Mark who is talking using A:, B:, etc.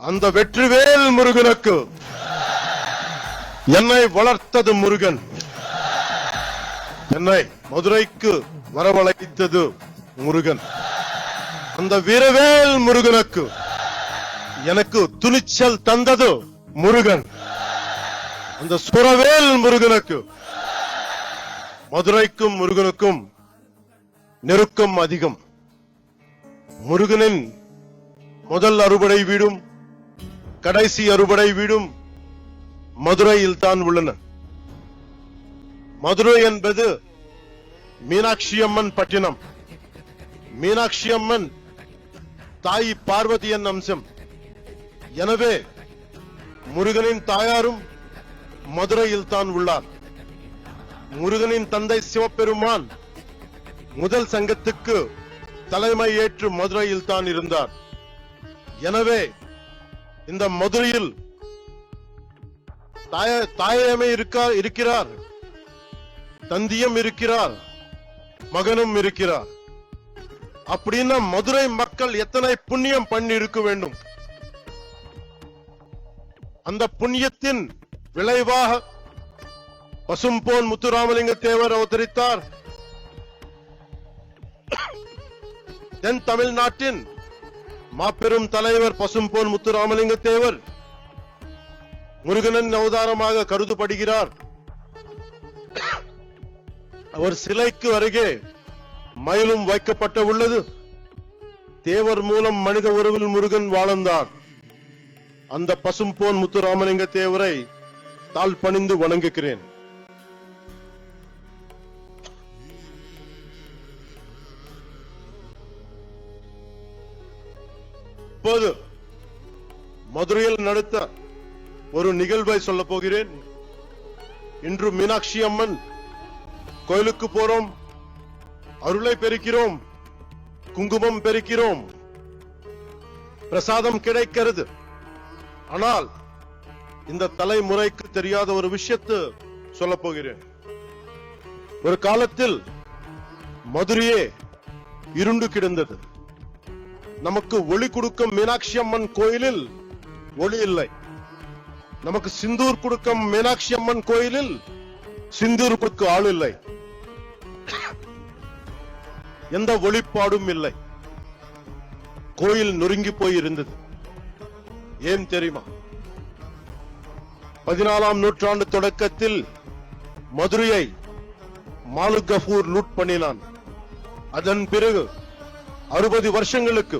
A: அந்த வெற்றிவேல் முருகனுக்கு என்னை வளர்த்தது முருகன், என்னை மதுரைக்கு வரவழைத்தது முருகன். அந்த வீரவேல் முருகனுக்கு எனக்கு துணிச்சல் தந்தது முருகன். அந்த சுரவேல் முருகனுக்கு மதுரைக்கும் முருகனுக்கும் நெருக்கம் அதிகம். முருகனின் முதல் அறுபடை வீடும் கடைசி அறுபடை வீடும் மதுரையில் தான் உள்ளன. மதுரை என்பது மீனாட்சி அம்மன் பட்டினம். மீனாட்சி அம்மன் தாய் பார்வதியின் அம்சம். எனவே முருகனின் தாயாரும் மதுரையில் தான் உள்ளார். முருகனின் தந்தை சிவபெருமான் முதல் சங்கத்துக்கு தலைமை ஏற்று மதுரையில் தான் இருந்தார். எனவே இந்த மதுரையில் தாயமே இருக்கிறார், தந்தியம் இருக்கிறார், மகனும் இருக்கிறார். அப்படின்னா மதுரை மக்கள் எத்தனை புண்ணியம் பண்ணி இருக்க வேண்டும். அந்த புண்ணியத்தின் விளைவாக பசும்பொன் முத்துராமலிங்க தேவர் அவதரித்தார். தென் தமிழ்நாட்டின் மாபெரும் தலைவர் பசும்பொன் முத்துராமலிங்க தேவர் முருகனின் அவதாரமாக கருதப்படுகிறார். அவர் சிலைக்கு அருகே மயிலும் வைக்கப்பட்ட உள்ளது. தேவர் மூலம் மனித உறவில் முருகன் வாழ்ந்தார். அந்த பசும்பொன் முத்துராமலிங்க தேவரை தாழ் பணிந்து வணங்குகிறேன். இப்போது மதுரையில் நடத்த ஒரு நிகழ்வை சொல்ல போகிறேன். இன்று மீனாட்சி அம்மன் கோயிலுக்கு போறோம், அருளை பெருக்கிறோம், குங்குமம் பெருக்கிறோம், பிரசாதம் கிடைக்கிறது. ஆனால் இந்த தலைமுறைக்கு தெரியாத ஒரு விஷயத்தை சொல்ல போகிறேன். ஒரு காலத்தில் மதுரையே இருண்டு கிடந்தது. நமக்கு ஒளி கொடுக்கும் மீனாட்சி அம்மன் கோயிலில் ஒளி இல்லை. நமக்கு சிந்தூர் கொடுக்கும் மீனாட்சி அம்மன் கோயிலில் சிந்தூர் கொடுக்க ஆள் இல்லை. எந்த ஒளிப்பாடும் இல்லை. கோயில் நொறுங்கி போய் இருந்தது. ஏன் தெரியுமா? 14ஆம் நூற்றாண்டு தொடக்கத்தில் மதுரையை மாலிக் கஃபூர் லூட் பண்ணினான். அதன் பிறகு 60 வருஷங்களுக்கு